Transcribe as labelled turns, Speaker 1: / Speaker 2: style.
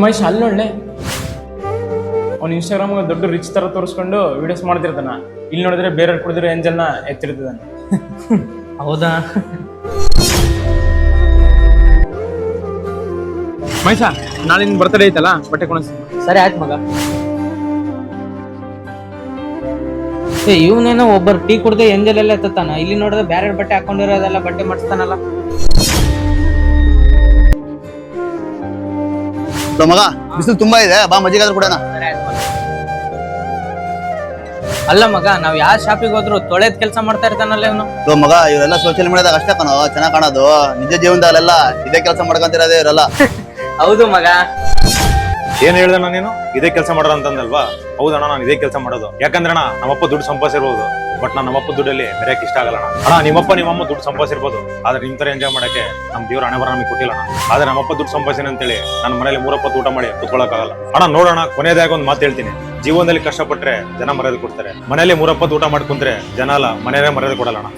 Speaker 1: ಮಹೇಶ್ ಅಲ್ಲಿ ನೋಡ್ಲೆ ಅವ್ನು ಇನ್ಸ್ಟಾಗ್ರಾಮ್ ದೊಡ್ಡ ರಿಚ್ ತರ ತೋರಿಸ್ಕೊಂಡು ವಿಡಿಯೋಸ್ ಮಾಡ್ತಿರ್ತಾನ. ಇಲ್ಲಿ ನೋಡಿದ್ರೆ ಬೇರೆಯವ್ರು ಕುಡಿದ್ರೆ ಎಂಜಲ್ನ ಎತ್ತಿರ್ತಾನೆ.
Speaker 2: ಹೌದಾ?
Speaker 1: ಮಹೇಶ, ನಾಳೆ ನಿನ್ ಬರ್ತಡೇ ಐತಲ್ಲ, ಬಟ್ಟೆ ಕೊಡಿಸ್ತೀನಿ.
Speaker 2: ಸರಿ ಆಯ್ತು ಮಗ. ಇವನೇನೋ ಒಬ್ಬರು ಟೀ ಕುಡ್ದೆ ಎಂಜಲ್ ಎಲ್ಲ ಎತ್ತಾನ, ಇಲ್ಲಿ ನೋಡಿದ್ರೆ ಬ್ಯಾರೆ ಬಟ್ಟೆ ಹಾಕೊಂಡಿರೋದೆಲ್ಲ ಬಟ್ಟೆ ಮಾಡಿಸ್ತಾನಲ್ಲ.
Speaker 3: ಮಗ ಬಿಸಿಲು ತುಂಬಾ ಇದೆ, ಬಾ ಮಜ್ಜಿಗಾದ್ರೂ ಕೊಡೋಣ.
Speaker 2: ಅಲ್ಲ ಮಗ, ನಾವ್ ಯಾವ ಶಾಪಿಗೆ ಹೋದ್ರು ತೊಳೆದ್ ಕೆಲಸ ಮಾಡ್ತಾ ಇರ್ತಾನಲ್ಲ ಇವನು.
Speaker 3: ಮಗ ಇವರೆಲ್ಲ ಸೋಷಿಯಲ್ ಮೀಡಿಯಾದಾಗ ಅಷ್ಟೇ ಕಣೋ ಚೆನ್ನಾಗ್ ಕಾಣೋದು, ನಿಜ ಜೀವನದಲ್ಲೆಲ್ಲ ಇದೇ ಕೆಲಸ ಮಾಡ್ಕೊಂತಿರೋದೇ ಇವರೆಲ್ಲ.
Speaker 2: ಹೌದು ಮಗ.
Speaker 4: ಏನ್ ಹೇಳ್ದೆ ನೀನು ಇದೇ ಕೆಲಸ ಮಾಡೋದು ಅಂತಂದಲ್ವಾ? ಹೌದಣ್ಣ, ನಾನು ಇದೇ ಕೆಲಸ ಮಾಡೋದು. ಯಾಕಂದ್ರೆ ಅಣ್ಣ ನಮ್ಮಪ್ಪ ದುಡ್ಡು ಸಂಪಾದಿಸಿರ್ಬೋದು, ಬಟ್ ನಮ್ಮಪ್ಪ ದುಡ್ಡಲ್ಲಿ ಬೆರೆಯಕ್ಕೆ ಇಷ್ಟ ಆಗಲ್ಲ ಅಣ್ಣ. ನಿಮ್ಮಪ್ಪ ನಿಮ್ಮಮ್ಮ ದುಡ್ಡು ಸಂಪಾದಿಸಿರ್ಬೋದು, ಆದ್ರೆ ನಿಮ್ ತರ ಎಂಜಾಯ್ ಮಾಡಕ್ಕೆ ನಮ್ ದೇವ್ರ ಹಣೆ ಬರ ನಮಗೆ ಕೊಟ್ಟಿಲ್ಲ ಅಣ್ಣ. ಆದ್ರೆ ನಮ್ಮಪ್ಪ ದುಡ್ಡು ಸಂಪಾದಿಸಿನ ಅಂತೇಳಿ ನನ್ನ ಮನೇಲಿ 3 ಹೊತ್ತು ಊಟ ಮಾಡಿ ಕುತ್ಕೊಳ್ಳೋಕ್ಕಾಗಲ್ಲ ಅಣ್ಣ. ನೋಡೋಣ, ಕೊನೆಯದಾಗ ಒಂದು ಮಾತು ಹೇಳ್ತೀನಿ, ಜೀವನದಲ್ಲಿ ಕಷ್ಟಪಟ್ರೆ ಜನ ಮರ್ಯಾದೆ ಕೊಡ್ತಾರೆ, ಮನೇಲಿ 3 ಹೊತ್ತು ಊಟ ಮಾಡ್ಕೊಂಡ್ರೆ ಜನ ಅಲ್ಲ ಮನೆಯೇ ಮರ್ಯಾದೆ ಕೊಡಲ್ಲ ಅಣ್ಣ.